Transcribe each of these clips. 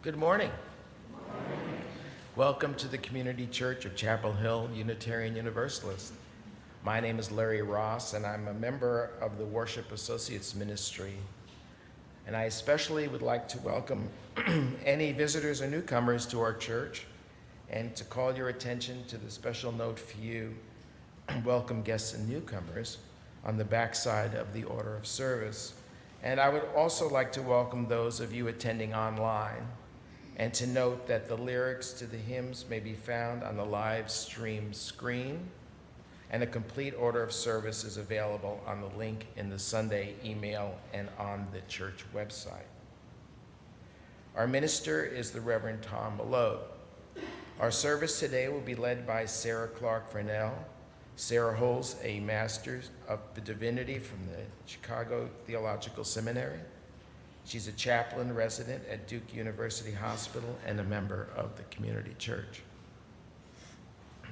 Good morning. Welcome to the Community Church of Chapel Hill Unitarian Universalist. My name is Larry Ross, and I'm a member of the Worship Associates Ministry. And I especially would like to welcome any visitors or newcomers to our church and to call your attention to the special note for you, welcome guests and newcomers, on the backside of the order of service. And I would also like to welcome those of you attending online, and to note that the lyrics to the hymns may be found on the live stream screen, and a complete order of service is available on the link in the Sunday email and on the church website. Our minister is the Reverend Tom Malone. Our service today will be led by Sarah Clark-Farnell. Sarah holds a Master's of Divinity from the Chicago Theological Seminary. She's a chaplain resident at Duke University Hospital and a member of the Community Church.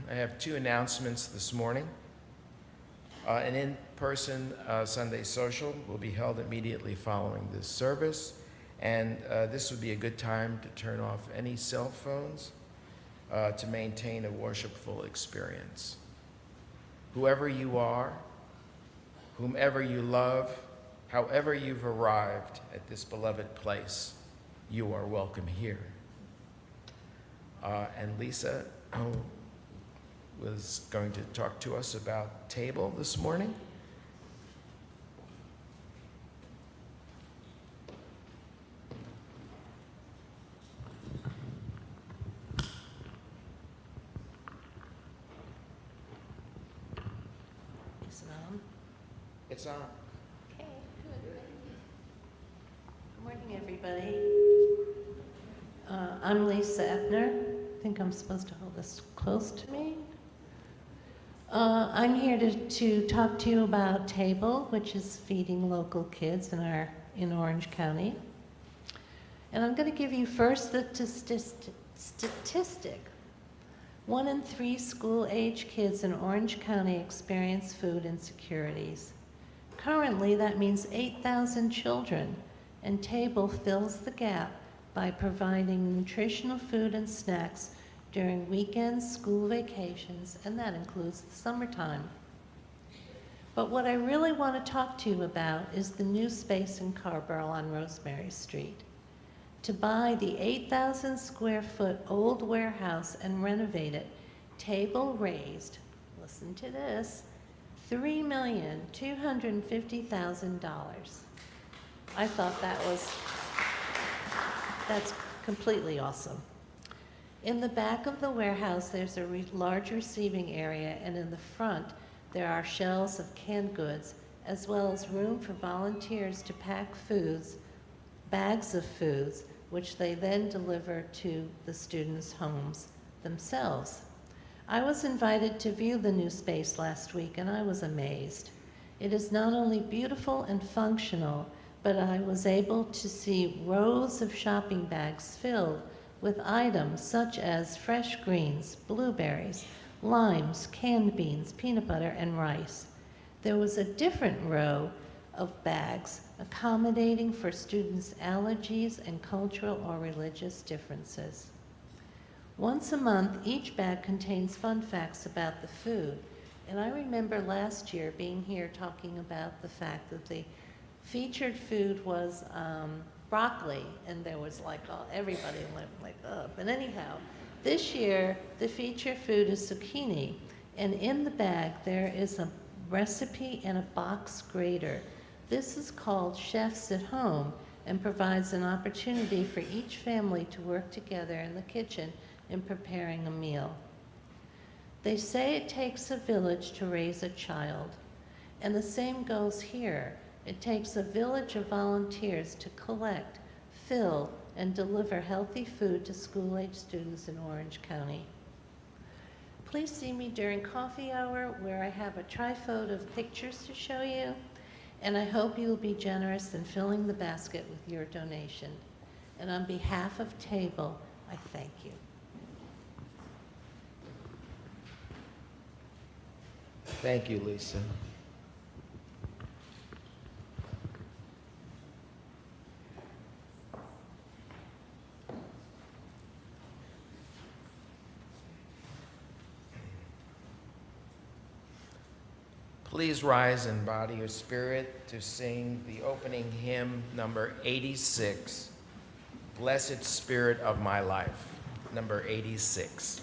I have two announcements this morning. An in-person Sunday social will be held immediately following this service, and this would be a good time to turn off any cell phones to maintain a worshipful experience. Whoever you are, whomever you love, however you've arrived at this beloved place, you are welcome here. And Lisa was going to talk to us about table this morning. Is it on? It's on. Okay, good. Good morning, everybody. I'm Lisa Epner. I think I'm supposed to hold this close to me. I'm here to talk to you about Table, which is feeding local kids in Orange County. And I'm going to give you first the statistic. 1 in 3 school-age kids in Orange County experience food insecurities. Currently, that means 8,000 children, and Table fills the gap by providing nutritional food and snacks during weekends, school vacations, and that includes the summertime. But what I really want to talk to you about is the new space in Carrboro on Rosemary Street. To buy the 8,000 square foot old warehouse and renovate it, Table raised, listen to this, $3,250,000. I thought that's completely awesome. In the back of the warehouse, there's a large receiving area, and in the front, there are shelves of canned goods, as well as room for volunteers to pack bags of foods, which they then deliver to the students' homes themselves. I was invited to view the new space last week, and I was amazed. It is not only beautiful and functional, but I was able to see rows of shopping bags filled with items such as fresh greens, blueberries, limes, canned beans, peanut butter, and rice. There was a different row of bags accommodating for students' allergies and cultural or religious differences. Once a month, each bag contains fun facts about the food. And I remember last year being here talking about the fact that the featured food was broccoli, and there was everybody went like, oh. But anyhow, this year, the featured food is zucchini. And in the bag, there is a recipe and a box grater. This is called Chefs at Home and provides an opportunity for each family to work together in the kitchen in preparing a meal. They say it takes a village to raise a child, and the same goes here. It takes a village of volunteers to collect, fill, and deliver healthy food to school-age students in Orange County. Please see me during coffee hour, where I have a trifold of pictures to show you, and I hope you will be generous in filling the basket with your donation. And on behalf of Table, I thank you. Thank you, Lisa. Please rise in body or spirit to sing the opening hymn, number 86, Blessed Spirit of My Life, number 86.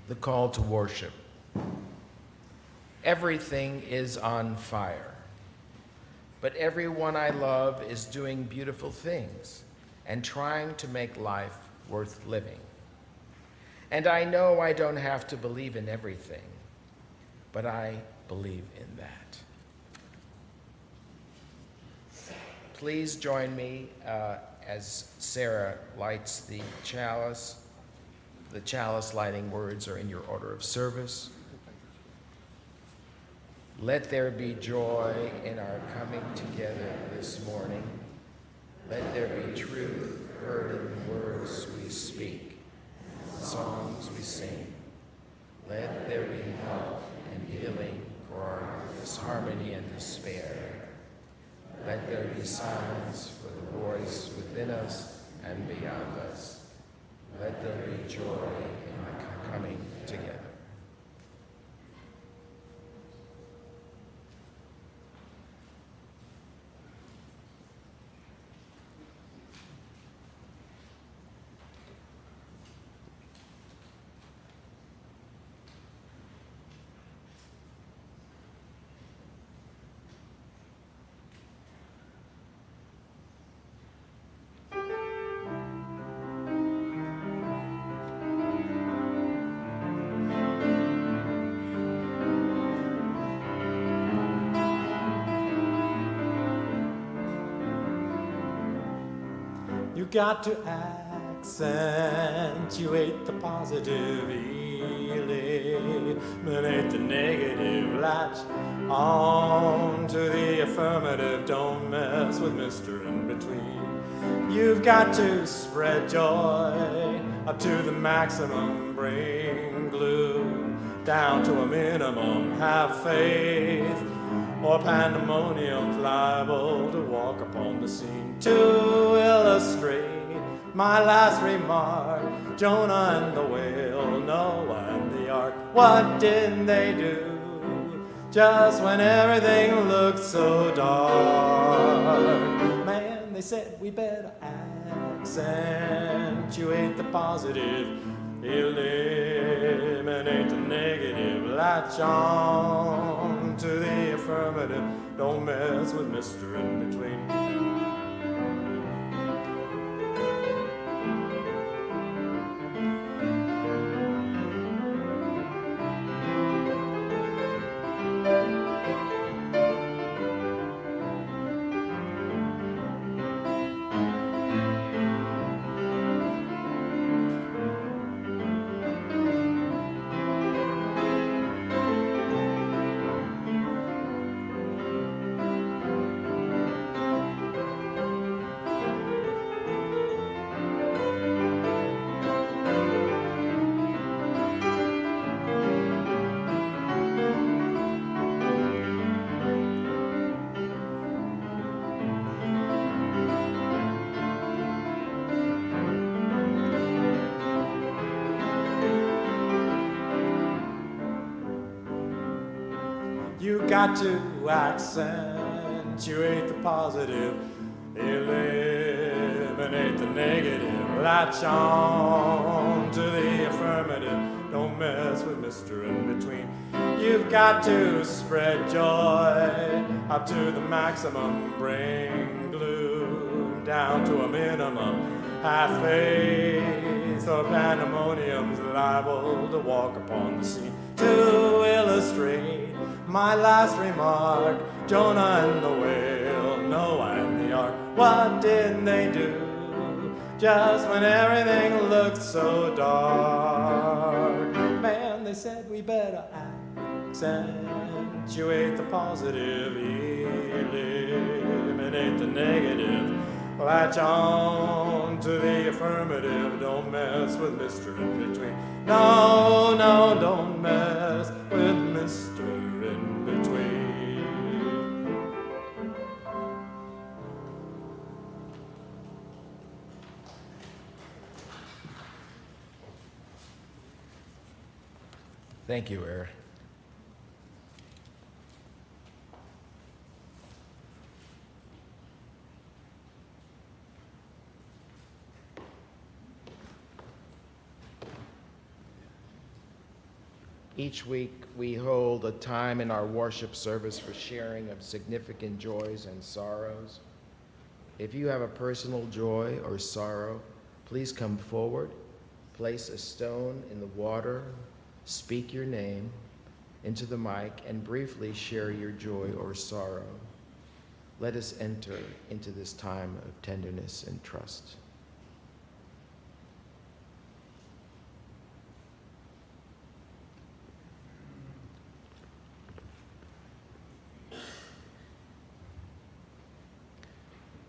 The call to worship. Everything is on fire, but everyone I love is doing beautiful things and trying to make life worth living. And I know I don't have to believe in everything, but I believe in that. Please join me as Sarah lights the chalice. The chalice lighting words are in your order of service. Let there be joy in our coming together this morning. Let there be truth heard in the words we speak, songs we sing. Let there be help and healing for our disharmony and despair. Let there be silence for the voice within us and beyond us. Let there be joy in the coming together. You got to accentuate the positive, eliminate the negative, latch on to the affirmative, don't mess with Mr. In Between. You've got to spread joy up to the maximum, bring glue down to a minimum, have faith, or pandemonium's liable to walk upon the scene. To illustrate my last remark, Jonah and the whale, Noah and the ark, what did they do just when everything looked so dark? Man, they said we better accentuate the positive, eliminate the negative, latch on to the affirmative, don't mess with Mr. In Between. You got to accentuate the positive, eliminate the negative, latch on to the affirmative. Don't mess with Mr. In Between. You've got to spread joy up to the maximum, bring gloom down to a minimum. Have faith or pandemonium's liable to walk upon the scene. To illustrate my last remark, Jonah and the whale, Noah and the ark, what did they do just when everything looked so dark? Man, they said we better accentuate the positive, eliminate the negative, latch on to the affirmative. Don't mess with Mr. In Between. No, no, don't mess with Mr. In Between. Thank you, Eric. Each week, we hold a time in our worship service for sharing of significant joys and sorrows. If you have a personal joy or sorrow, please come forward, place a stone in the water, speak your name into the mic, and briefly share your joy or sorrow. Let us enter into this time of tenderness and trust.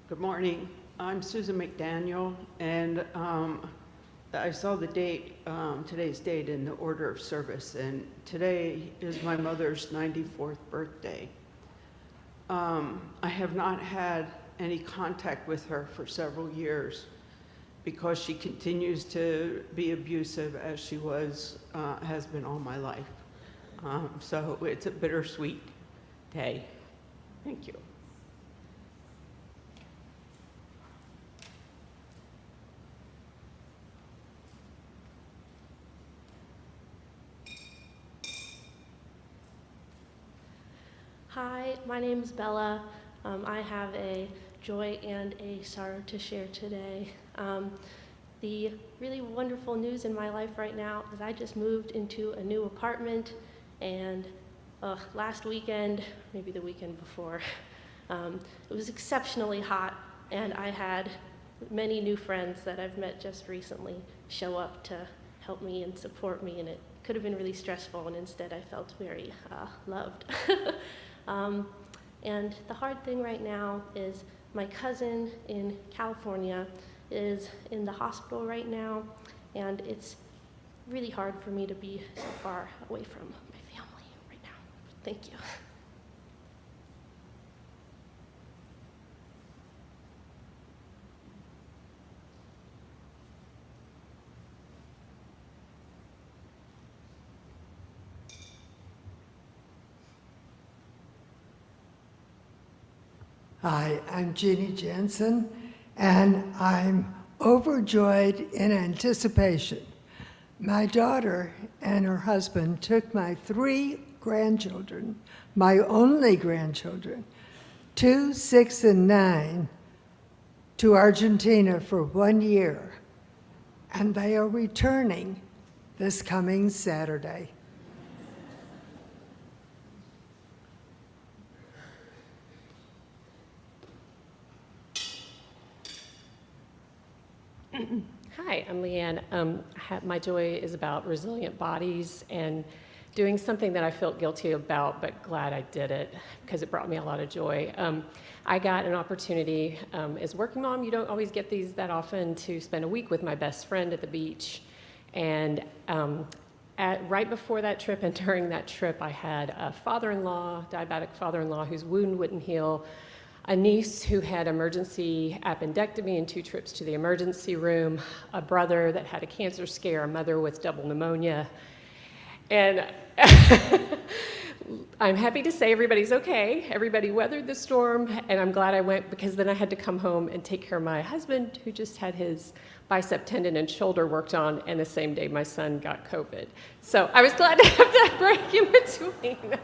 Good morning. I'm Susan McDaniel, and I saw the date, today's date in the order of service, and today is my mother's 94th birthday. I have not had any contact with her for several years because she continues to be abusive as she has been all my life. So it's a bittersweet day. Thank you. Hi, my name is Bella. I have a joy and a sorrow to share today. The really wonderful news in my life right now is I just moved into a new apartment, and last weekend, maybe the weekend before, it was exceptionally hot, and I had many new friends that I've met just recently show up to help me and support me, and it could have been really stressful, and instead I felt very loved. And the hard thing right now is my cousin in California is in the hospital right now, and it's really hard for me to be so far away from my family right now. Thank you. Hi, I'm Jeannie Jensen, and I'm overjoyed in anticipation. My daughter and her husband took my 3 grandchildren, my only grandchildren, 2, 6, and 9, to Argentina for 1 year, and they are returning this coming Saturday. Hi, I'm Leanne. My joy is about resilient bodies and doing something that I felt guilty about, but glad I did it because it brought me a lot of joy. I got an opportunity as a working mom. You don't always get these that often, to spend a week with my best friend at the beach. And right before that trip and during that trip, I had a father-in-law, diabetic father-in-law, whose wound wouldn't heal, a niece who had emergency appendectomy and 2 trips to the emergency room, a brother that had a cancer scare, a mother with double pneumonia. And I'm happy to say everybody's okay. Everybody weathered the storm, and I'm glad I went because then I had to come home and take care of my husband, who just had his bicep tendon and shoulder worked on, and the same day my son got COVID. So I was glad to have that break in between.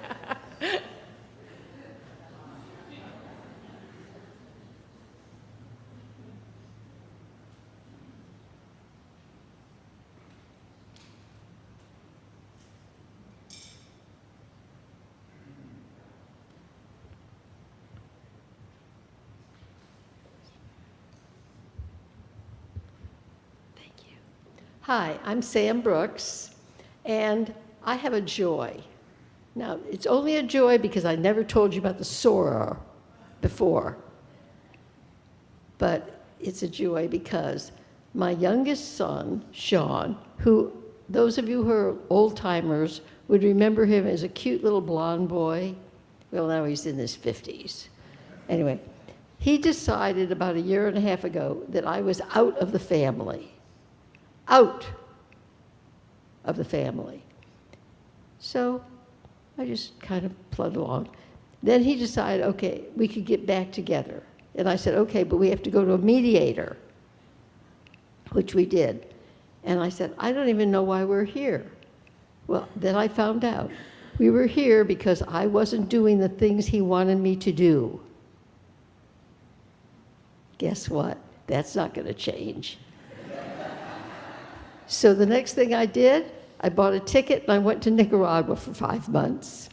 Hi, I'm Sam Brooks, and I have a joy. Now, it's only a joy because I never told you about the soror before. But it's a joy because my youngest son, Sean, who those of you who are old-timers would remember him as a cute little blonde boy. Well, now he's in his 50s. Anyway, he decided about a year and a half ago that I was out of the family. Out of the family. So I just kind of plugged along. Then he decided, okay, we could get back together. And I said, okay, but we have to go to a mediator, which we did. And I said, I don't even know why we're here. Well, then I found out. We were here because I wasn't doing the things he wanted me to do. Guess what? That's not going to change. So the next thing I did, I bought a ticket and I went to Nicaragua for 5 months.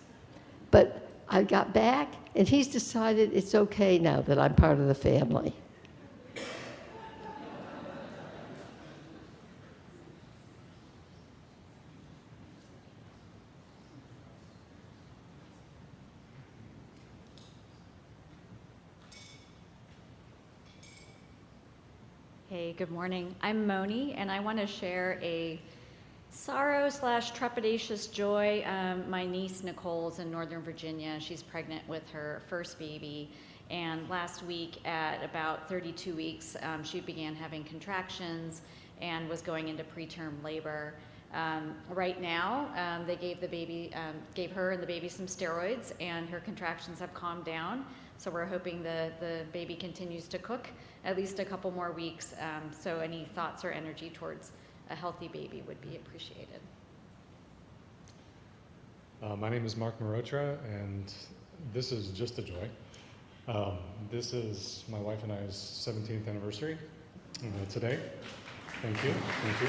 But I got back and he's decided it's okay now that I'm part of the family. Hey, good morning. I'm Moni, and I want to share a sorrow/trepidatious joy. My niece Nicole's in Northern Virginia. She's pregnant with her first baby, and last week at about 32 weeks, she began having contractions and was going into preterm labor. Right now, they gave her and the baby some steroids, and her contractions have calmed down. So we're hoping the baby continues to cook at least a couple more weeks. So any thoughts or energy towards a healthy baby would be appreciated. My name is Mark Marotra, and this is just a joy. This is my wife and I's 17th anniversary today. Thank you. Thank you.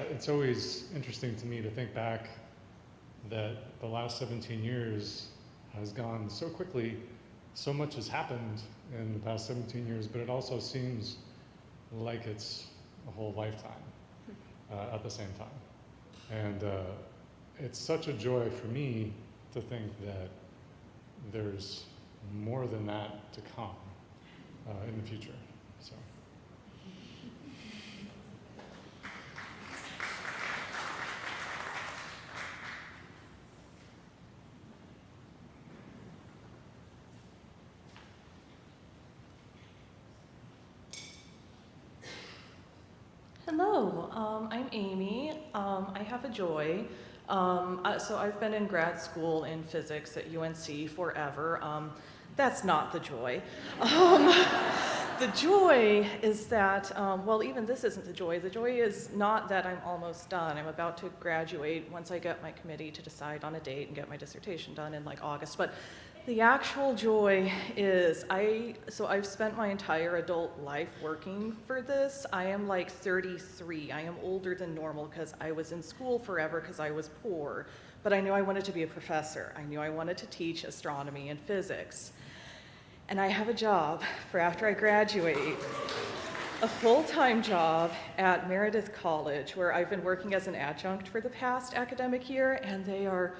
It's always interesting to me to think back that the last 17 years has gone so quickly. So much has happened in the past 17 years, but it also seems like it's a whole lifetime at the same time. And it's such a joy for me to think that there's more than that to come in the future. So. Hello, I'm Amy. I have a joy. So I've been in grad school in physics at UNC forever. That's not the joy. The joy is that, well, even this isn't the joy. The joy is not that I'm almost done. I'm about to graduate once I get my committee to decide on a date and get my dissertation done in like August. But the actual joy is, I've spent my entire adult life working for this. I am like 33. I am older than normal because I was in school forever because I was poor. But I knew I wanted to be a professor. I knew I wanted to teach astronomy and physics. And I have a job for after I graduate, a full-time job at Meredith College, where I've been working as an adjunct for the past academic year, and they are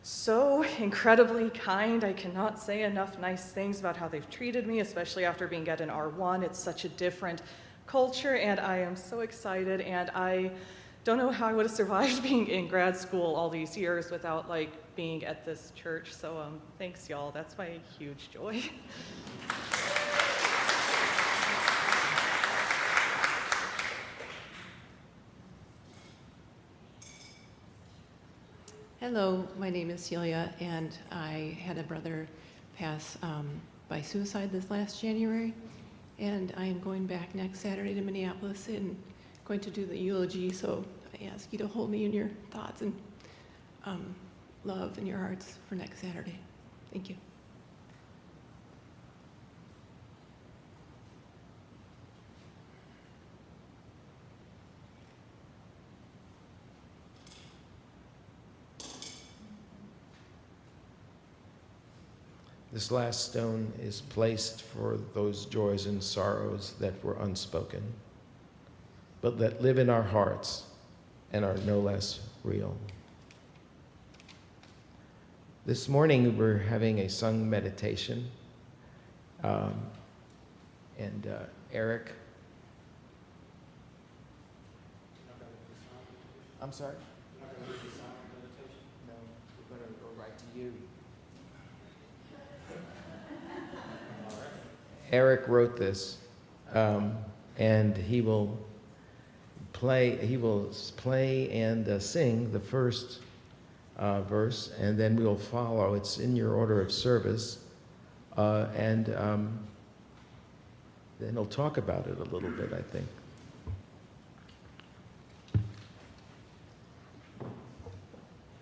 so incredibly kind. I cannot say enough nice things about how they've treated me, especially after being at an R1. It's such a different culture, and I am so excited, and I don't know how I would have survived being in grad school all these years without like being at this church. So thanks y'all, that's my huge joy. Hello, my name is Celia, and I had a brother pass by suicide this last January, and I am going back next Saturday to Minneapolis and going to do the eulogy, so I ask you to hold me in your thoughts and love in your hearts for next Saturday. Thank you. This last stone is placed for those joys and sorrows that were unspoken, but that live in our hearts and are no less real. This morning we're having a sung meditation, and Eric. I'm sorry? No, we're going to go right to you. Eric wrote this, and he will play and sing the first verse, and then we'll follow. It's in your order of service, and then he'll talk about it a little bit, I think.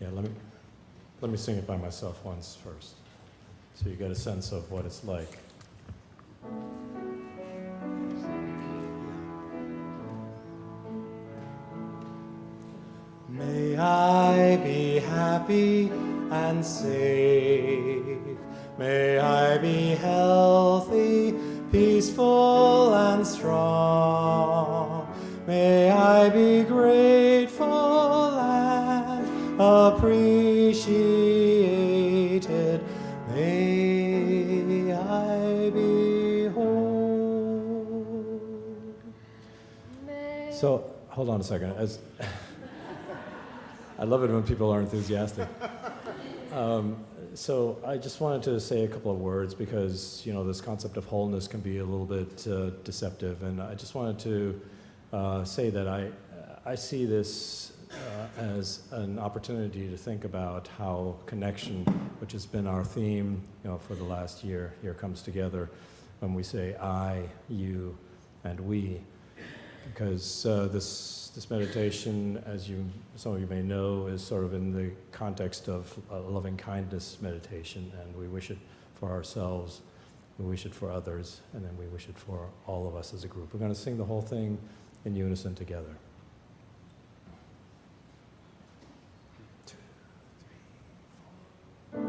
Yeah, let me sing it by myself once first, so you get a sense of what it's like. May I be happy and safe. May I be healthy, peaceful and strong. May I be grateful and appreciated. May I be whole. So, hold on a second. I love it when people are enthusiastic. So I just wanted to say a couple of words because, this concept of wholeness can be a little bit deceptive. And I just wanted to say that I see this as an opportunity to think about how connection, which has been our theme, for the last year, here comes together when we say I, you, and we. Because this meditation, as some of you may know, is sort of in the context of a loving kindness meditation, and we wish it for ourselves, we wish it for others, and then we wish it for all of us as a group. We're going to sing the whole thing in unison together. 2, 3, 4.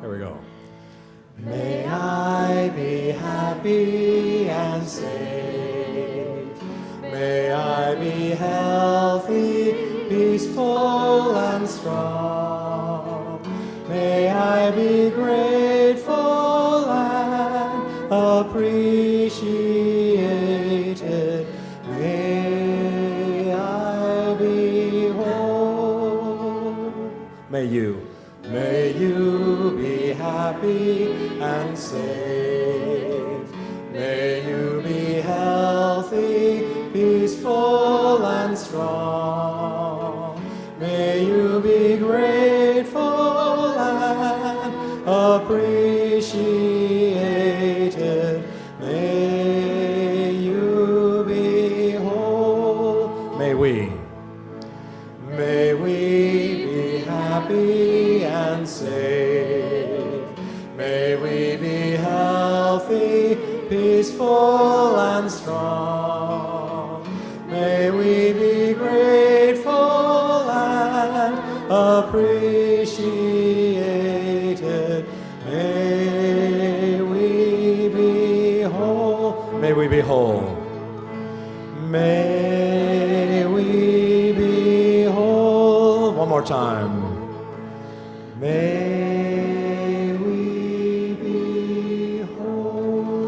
Here we go. May I be happy and safe. May I be healthy, peaceful and strong. May I be grateful and appreciated. May I be whole. May you be happy and safe. May you be healthy, peaceful and strong. May you be grateful and appreciated. May you be whole. May we be happy and safe. May we be healthy, peaceful and strong. May we be grateful and appreciated. May we be whole. May we be whole. May we be whole. One more time. May we be whole.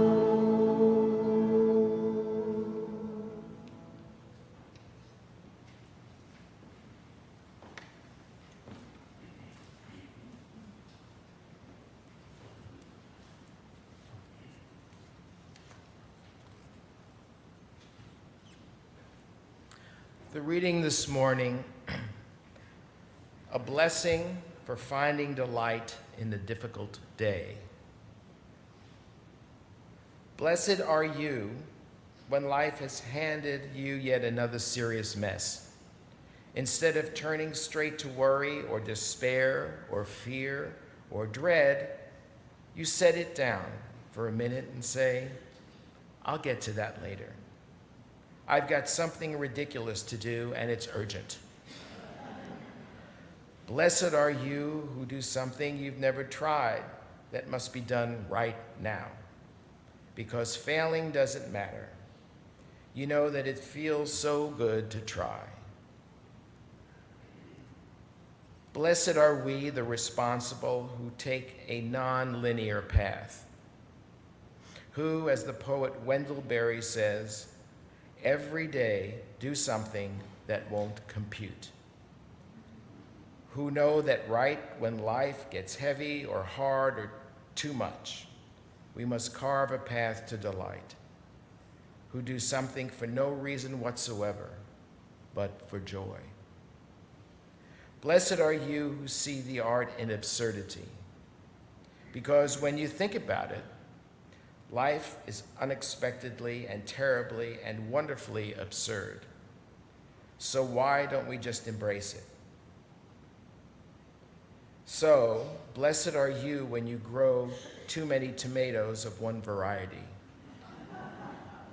The reading this morning, a blessing for finding delight in the difficult day. Blessed are you when life has handed you yet another serious mess. Instead of turning straight to worry or despair or fear or dread, you set it down for a minute and say, I'll get to that later. I've got something ridiculous to do and it's urgent. Blessed are you who do something you've never tried that must be done right now, because failing doesn't matter. You know that it feels so good to try. Blessed are we, the responsible, who take a non-linear path, who, as the poet Wendell Berry says, every day do something that won't compute, who know that right when life gets heavy or hard or too much, we must carve a path to delight, who do something for no reason whatsoever, but for joy. Blessed are you who see the art in absurdity, because when you think about it, life is unexpectedly and terribly and wonderfully absurd. So why don't we just embrace it? So, blessed are you when you grow too many tomatoes of one variety,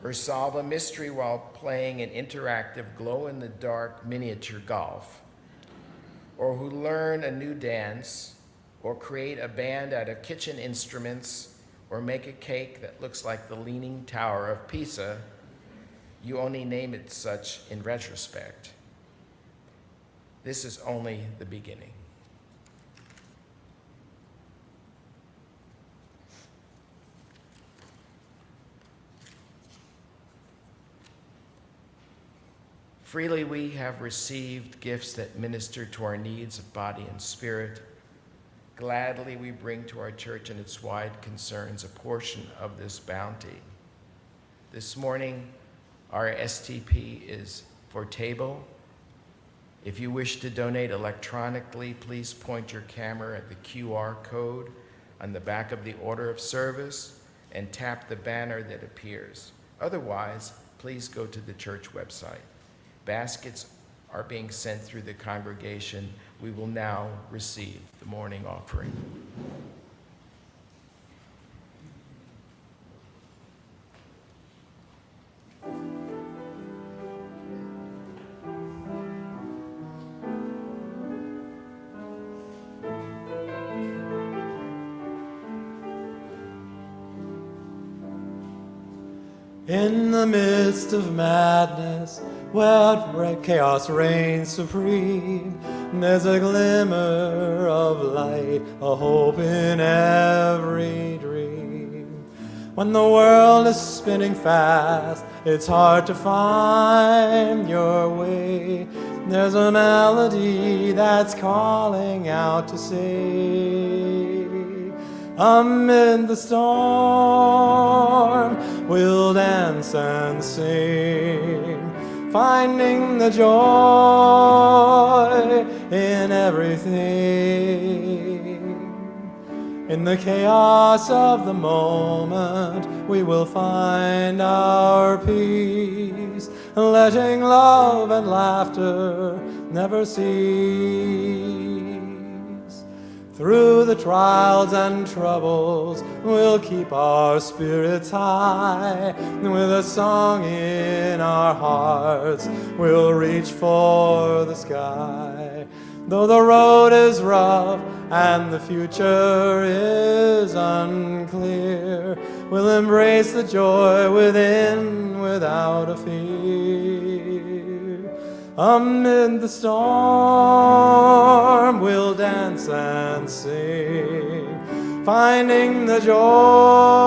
or solve a mystery while playing an interactive glow-in-the-dark miniature golf, or who learn a new dance, or create a band out of kitchen instruments, or make a cake that looks like the Leaning Tower of Pisa. You only name it such in retrospect. This is only the beginning. Freely we have received gifts that minister to our needs of body and spirit. Gladly we bring to our church and its wide concerns a portion of this bounty. This morning, our STP is for table. If you wish to donate electronically, please point your camera at the QR code on the back of the order of service and tap the banner that appears. Otherwise, please go to the church website. Baskets are being sent through the congregation. We will now receive the morning offering. In the midst of madness, where chaos reigns supreme, there's a glimmer of light, a hope in every dream. When the world is spinning fast, it's hard to find your way. There's a melody that's calling out to say, amid the storm, we'll dance and sing, finding the joy in everything. In the chaos of the moment, we will find our peace, letting love and laughter never cease. Through the trials and troubles, we'll keep our spirits high. With a song in our hearts, we'll reach for the sky. Though the road is rough and the future is unclear, we'll embrace the joy within without a fear. Amid the storm, we'll dance and sing, finding the joy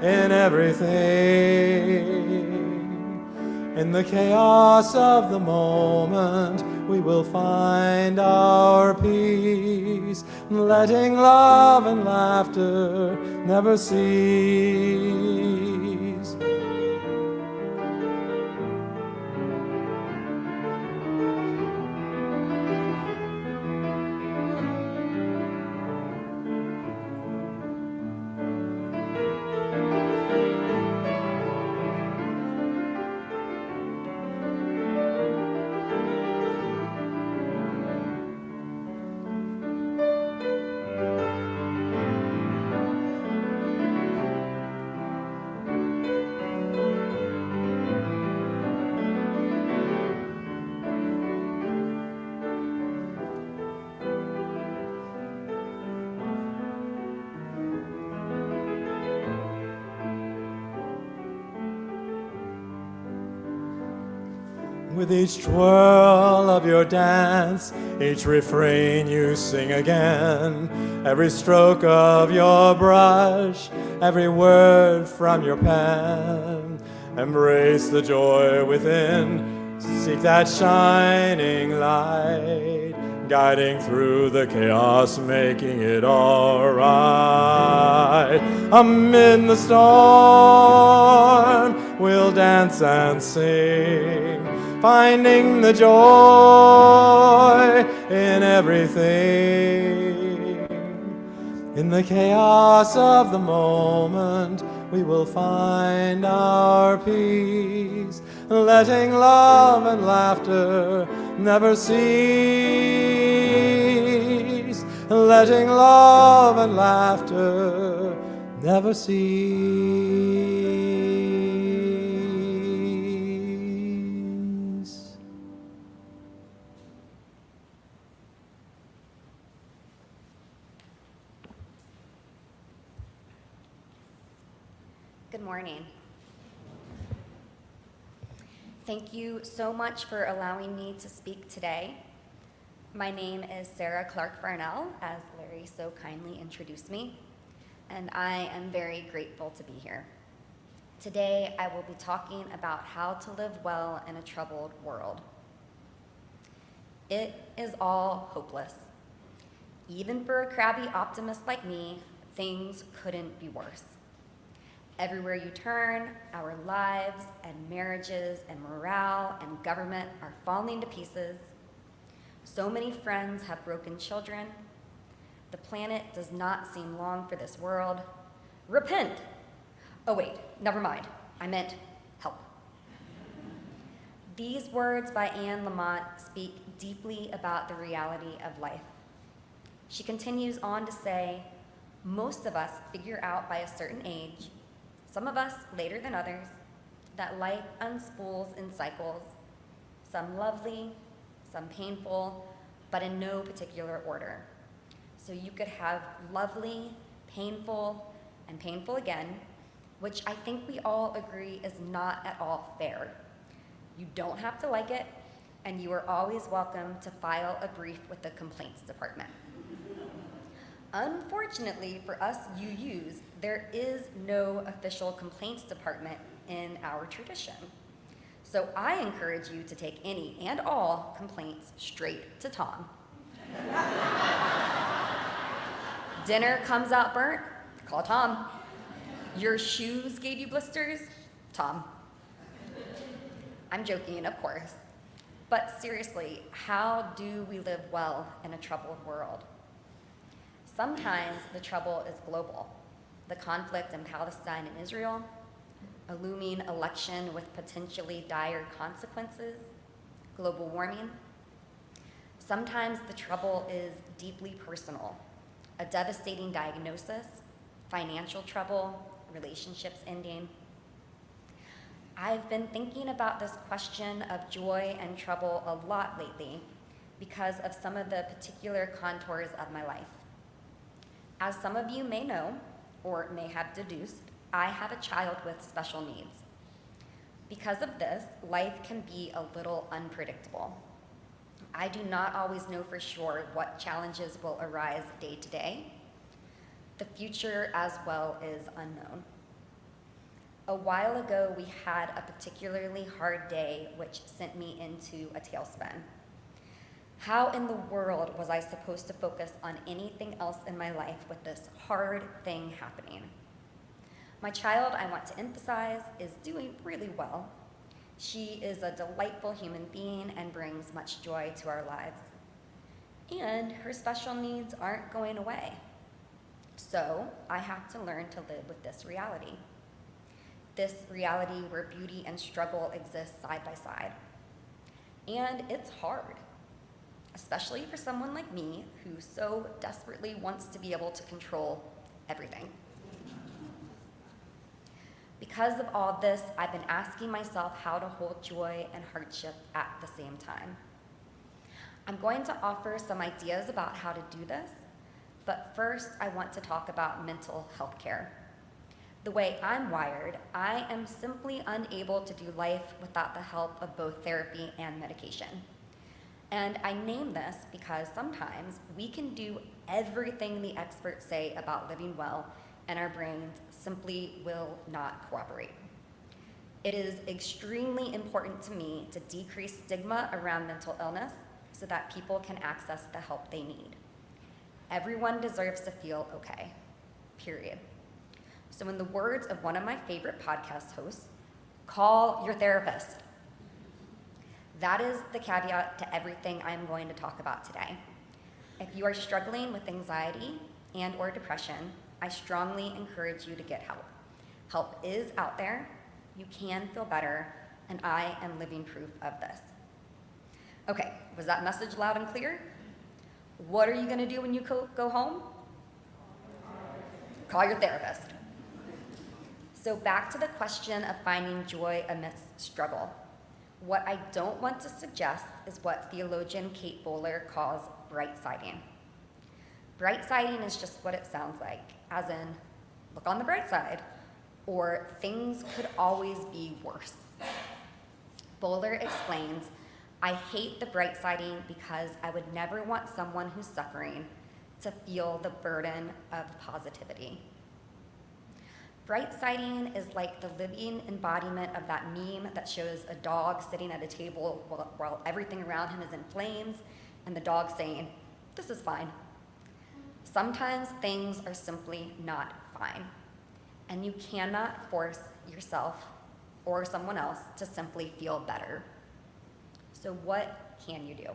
in everything. In the chaos of the moment, we will find our peace, letting love and laughter never cease. With each twirl of your dance, each refrain you sing again, every stroke of your brush, every word from your pen, embrace the joy within, seek that shining light, guiding through the chaos, making it all right. Amid the storm, we'll dance and sing, finding the joy in everything. In the chaos of the moment, we will find our peace, letting love and laughter never cease, letting love and laughter never cease. Good morning. Thank you so much for allowing me to speak today. My name is Sarah Clark-Farnell, as Larry so kindly introduced me, and I am very grateful to be here. Today, I will be talking about how to live well in a troubled world. It is all hopeless. Even for a crabby optimist like me, things couldn't be worse. Everywhere you turn, our lives and marriages and morale and government are falling to pieces. So many friends have broken children. The planet does not seem long for this world. Repent! Oh wait, never mind. I meant help. These words by Anne Lamott speak deeply about the reality of life. She continues on to say, most of us figure out by a certain age, some of us later than others, that life unspools in cycles, some lovely, some painful, but in no particular order. So you could have lovely, painful, and painful again, which I think we all agree is not at all fair. You don't have to like it, and you are always welcome to file a brief with the complaints department. Unfortunately for us UUs, there is no official complaints department in our tradition. So I encourage you to take any and all complaints straight to Tom. Dinner comes out burnt? Call Tom. Your shoes gave you blisters? Tom. I'm joking, of course. But seriously, how do we live well in a troubled world? Sometimes the trouble is global. The conflict in Palestine and Israel, a looming election with potentially dire consequences, global warming. Sometimes the trouble is deeply personal, a devastating diagnosis, financial trouble, relationships ending. I've been thinking about this question of joy and trouble a lot lately because of some of the particular contours of my life. As some of you may know, or may have deduced, I have a child with special needs. Because of this, life can be a little unpredictable. I do not always know for sure what challenges will arise day to day. The future as well is unknown. A while ago, we had a particularly hard day which sent me into a tailspin. How in the world was I supposed to focus on anything else in my life with this hard thing happening? My child, I want to emphasize, is doing really well. She is a delightful human being and brings much joy to our lives. And her special needs aren't going away. So I have to learn to live with this reality. This reality where beauty and struggle exist side by side. And it's hard, especially for someone like me who so desperately wants to be able to control everything. Because of all this, I've been asking myself how to hold joy and hardship at the same time. I'm going to offer some ideas about how to do this, but first I want to talk about mental health care. The way I'm wired, I am simply unable to do life without the help of both therapy and medication. And I name this because sometimes we can do everything the experts say about living well, and our brains simply will not cooperate. It is extremely important to me to decrease stigma around mental illness so that people can access the help they need. Everyone deserves to feel okay, period. So in the words of one of my favorite podcast hosts, call your therapist. That is the caveat to everything I'm going to talk about today. If you are struggling with anxiety and or depression, I strongly encourage you to get help. Help is out there, you can feel better, and I am living proof of this. Okay, was that message loud and clear? What are you gonna do when you go home? Call your therapist. So back to the question of finding joy amidst struggle. What I don't want to suggest is what theologian Kate Bowler calls bright-siding. Bright-siding is just what it sounds like, as in, look on the bright side, or things could always be worse. Bowler explains, I hate the bright-siding because I would never want someone who's suffering to feel the burden of positivity. Bright-siding is like the living embodiment of that meme that shows a dog sitting at a table while everything around him is in flames, and the dog saying, this is fine. Sometimes things are simply not fine, and you cannot force yourself or someone else to simply feel better. So what can you do?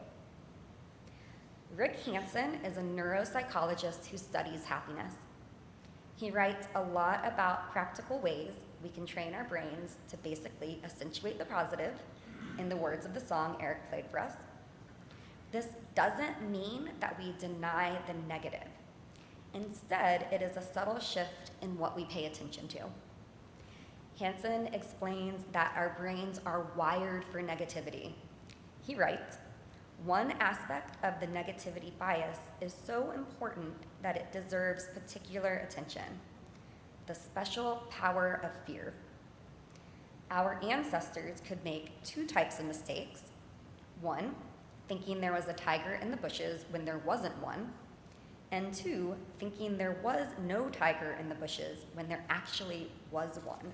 Rick Hansen is a neuropsychologist who studies happiness. He writes a lot about practical ways we can train our brains to basically accentuate the positive, in the words of the song Eric played for us. This doesn't mean that we deny the negative. Instead, it is a subtle shift in what we pay attention to. Hansen explains that our brains are wired for negativity. He writes, one aspect of the negativity bias is so important that it deserves particular attention: the special power of fear. Our ancestors could make two types of mistakes. One, thinking there was a tiger in the bushes when there wasn't one, and two, thinking there was no tiger in the bushes when there actually was one.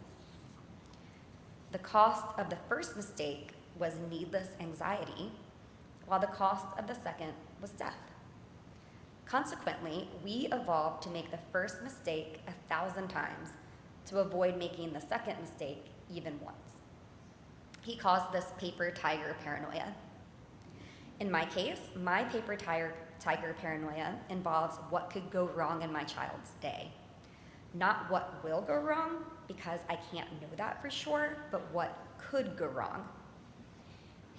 The cost of the first mistake was needless anxiety, while the cost of the second was death. Consequently, we evolved to make the first mistake 1,000 times to avoid making the second mistake even once. He calls this paper tiger paranoia. In my case, my paper tiger paranoia involves what could go wrong in my child's day. Not what will go wrong, because I can't know that for sure, but what could go wrong.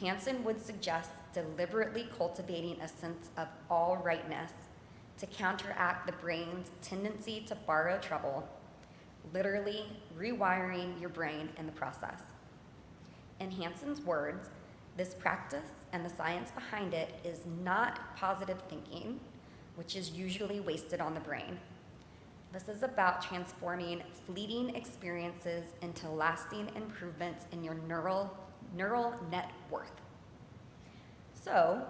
Hansen would suggest deliberately cultivating a sense of all rightness to counteract the brain's tendency to borrow trouble, literally rewiring your brain in the process. In Hansen's words, this practice and the science behind it is not positive thinking, which is usually wasted on the brain. This is about transforming fleeting experiences into lasting improvements in your neural net worth. So,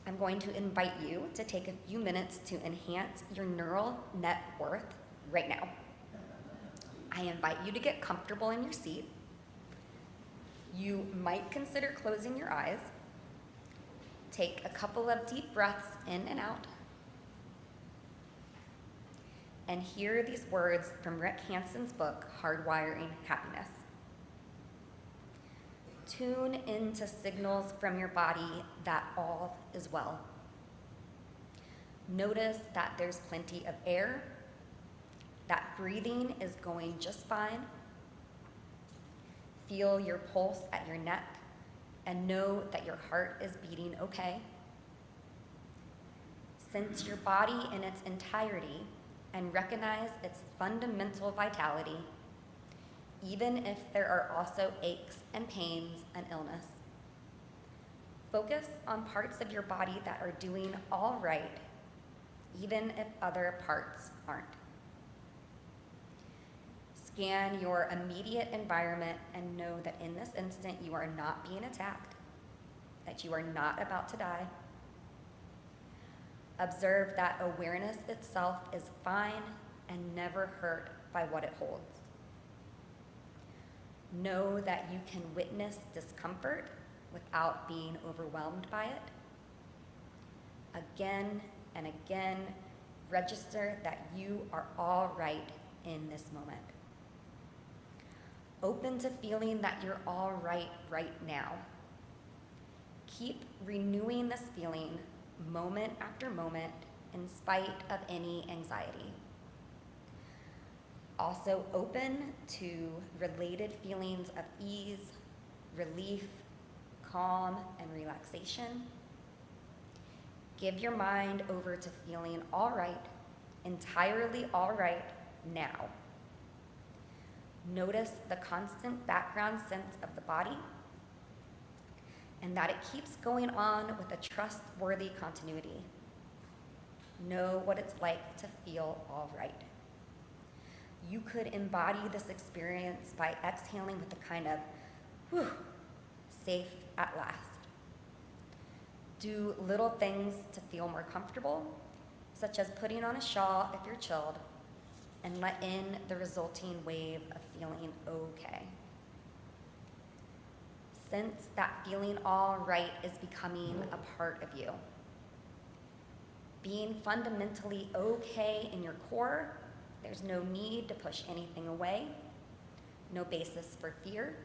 I'm going to invite you to take a few minutes to enhance your neural net worth right now. I invite you to get comfortable in your seat. You might consider closing your eyes. Take a couple of deep breaths in and out. And hear these words from Rick Hansen's book, Hardwiring Happiness. Tune into signals from your body that all is well. Notice that there's plenty of air, that breathing is going just fine. Feel your pulse at your neck and know that your heart is beating okay. Sense your body in its entirety and recognize its fundamental vitality, even if there are also aches and pains and illness. Focus on parts of your body that are doing all right, even if other parts aren't. Scan your immediate environment and know that in this instant you are not being attacked, that you are not about to die. Observe that awareness itself is fine and never hurt by what it holds. Know that you can witness discomfort without being overwhelmed by it. Again and again, register that you are all right in this moment. Open to feeling that you're all right now. Keep renewing this feeling moment after moment in spite of any anxiety. Also open to related feelings of ease, relief, calm, and relaxation. Give your mind over to feeling all right, entirely all right now. Notice the constant background sense of the body and that it keeps going on with a trustworthy continuity. Know what it's like to feel all right. You could embody this experience by exhaling with a kind of, whew, safe at last. Do little things to feel more comfortable, such as putting on a shawl if you're chilled, and let in the resulting wave of feeling okay. Sense that feeling all right is becoming a part of you. Being fundamentally okay in your core, there's no need to push anything away, no basis for fear.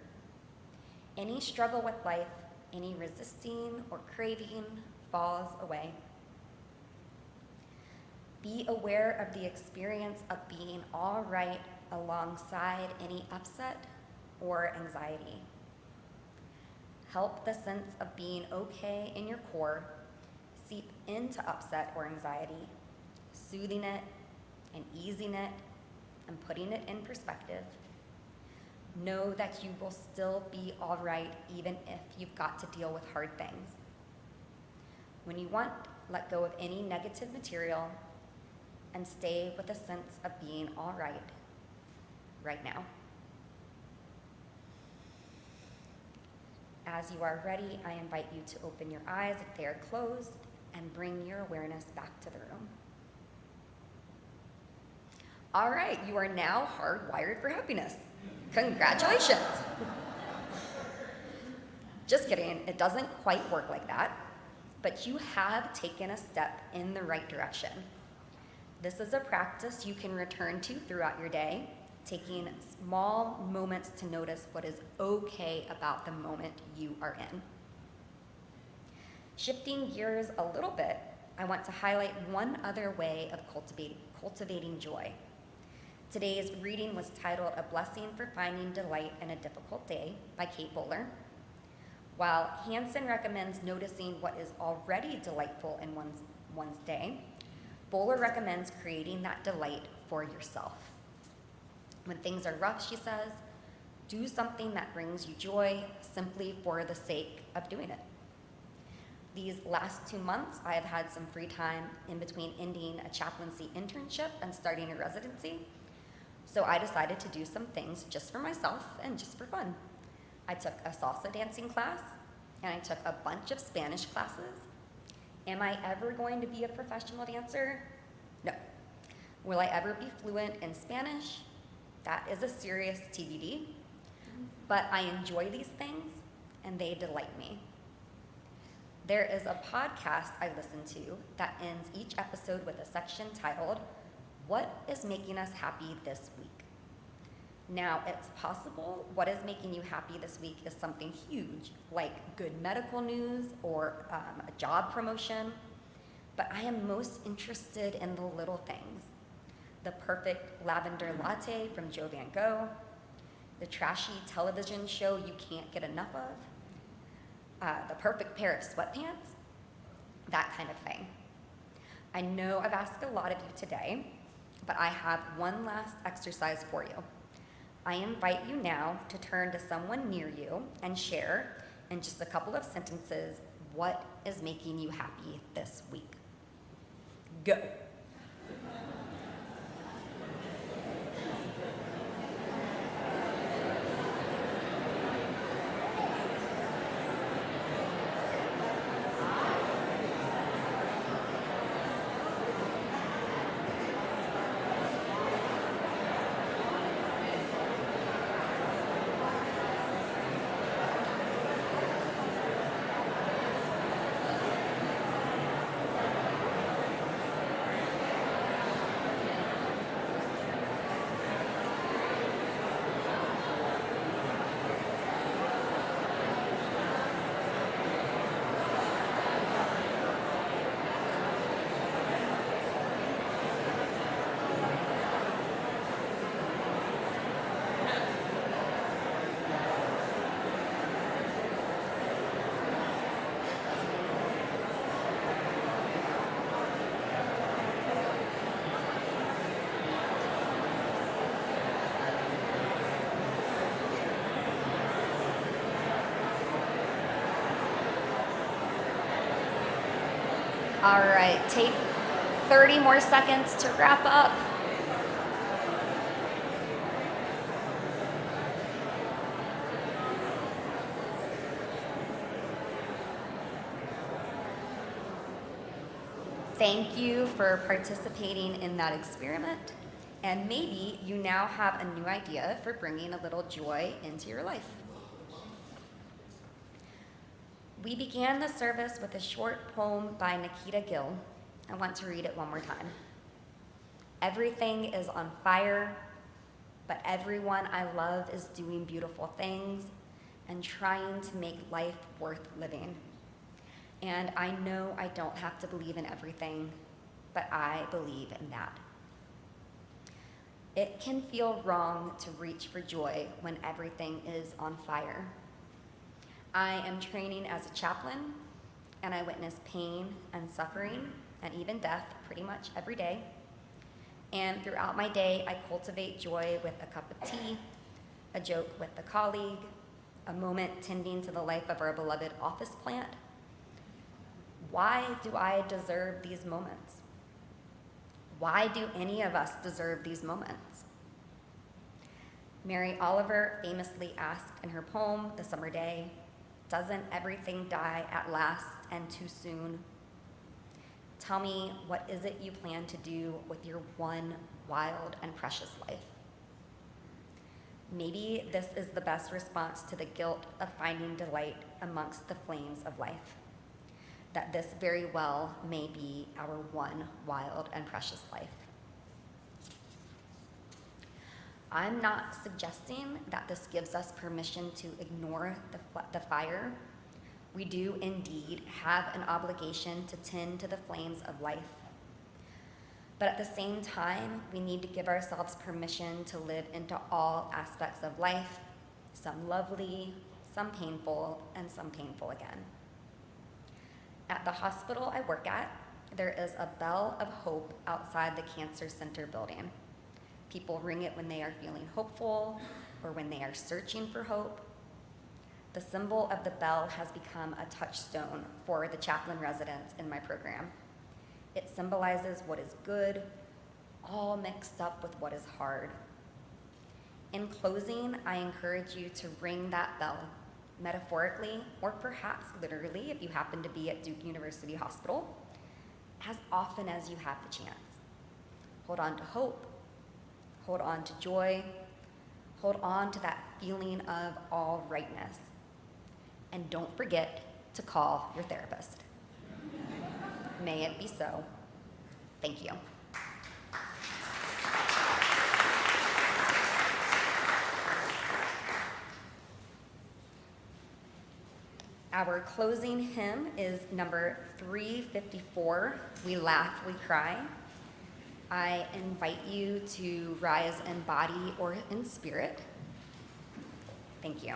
Any struggle with life, any resisting or craving falls away. Be aware of the experience of being all right alongside any upset or anxiety. Help the sense of being okay in your core seep into upset or anxiety, soothing it and easing it and putting it in perspective. Know that you will still be all right even if you've got to deal with hard things. When you want, let go of any negative material and stay with a sense of being all right now. As you are ready, I invite you to open your eyes if they are closed and bring your awareness back to the room. All right, you are now hardwired for happiness. Congratulations. Just kidding, it doesn't quite work like that, but you have taken a step in the right direction. This is a practice you can return to throughout your day, taking small moments to notice what is okay about the moment you are in. Shifting gears a little bit, I want to highlight one other way of cultivating joy. Today's reading was titled A Blessing for Finding Delight in a Difficult Day by Kate Bowler. While Hansen recommends noticing what is already delightful in one's day, Bowler recommends creating that delight for yourself. When things are rough, she says, do something that brings you joy simply for the sake of doing it. These last 2 months, I have had some free time in between ending a chaplaincy internship and starting a residency. So I decided to do some things just for myself and just for fun. I took a salsa dancing class, and I took a bunch of Spanish classes. Am I ever going to be a professional dancer? No. Will I ever be fluent in Spanish? That is a serious TBD. But I enjoy these things, and they delight me. There is a podcast I listen to that ends each episode with a section titled, What is Making Us Happy This Week? Now, it's possible what is making you happy this week is something huge, like good medical news or a job promotion, but I am most interested in the little things. The perfect lavender latte from Joe Van Gogh, the trashy television show you can't get enough of, the perfect pair of sweatpants, that kind of thing. I know I've asked a lot of you today, but I have one last exercise for you. I invite you now to turn to someone near you and share, in just a couple of sentences, what is making you happy this week. Go. All right, take 30 more seconds to wrap up. Thank you for participating in that experiment, and maybe you now have a new idea for bringing a little joy into your life. We began the service with a short poem by Nikita Gill. I want to read it one more time. Everything is on fire, but everyone I love is doing beautiful things and trying to make life worth living. And I know I don't have to believe in everything, but I believe in that. It can feel wrong to reach for joy when everything is on fire. I am training as a chaplain, and I witness pain and suffering and even death pretty much every day. And throughout my day, I cultivate joy with a cup of tea, a joke with a colleague, a moment tending to the life of our beloved office plant. Why do I deserve these moments? Why do any of us deserve these moments? Mary Oliver famously asked in her poem, The Summer Day, "Doesn't everything die at last and too soon? Tell me, what is it you plan to do with your one wild and precious life?" Maybe this is the best response to the guilt of finding delight amongst the flames of life, that this very well may be our one wild and precious life. I'm not suggesting that this gives us permission to ignore the fire. We do indeed have an obligation to tend to the flames of life. But at the same time, we need to give ourselves permission to live into all aspects of life, some lovely, some painful, and some painful again. At the hospital I work at, there is a bell of hope outside the Cancer Center building. People ring it when they are feeling hopeful or when they are searching for hope. The symbol of the bell has become a touchstone for the chaplain residents in my program. It symbolizes what is good, all mixed up with what is hard. In closing, I encourage you to ring that bell, metaphorically, or perhaps literally if you happen to be at Duke University Hospital, as often as you have the chance. Hold on to hope, hold on to joy, hold on to that feeling of all rightness, and don't forget to call your therapist. May it be so. Thank you. Our closing hymn is number 354, We Laugh, We Cry. I invite you to rise in body or in spirit. Thank you.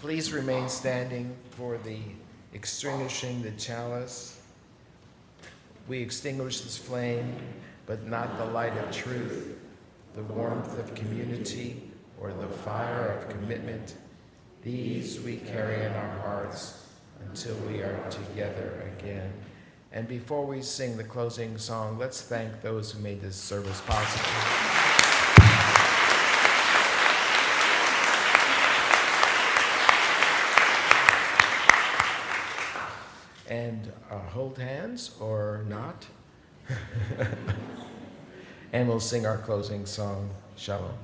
Please remain standing for the extinguishing the chalice. We extinguish this flame, but not the light of truth, the warmth of community, or the fire of commitment. These we carry in our hearts until we are together again. And before we sing the closing song, let's thank those who made this service possible. And hold hands or not. And we'll sing our closing song, Shalom.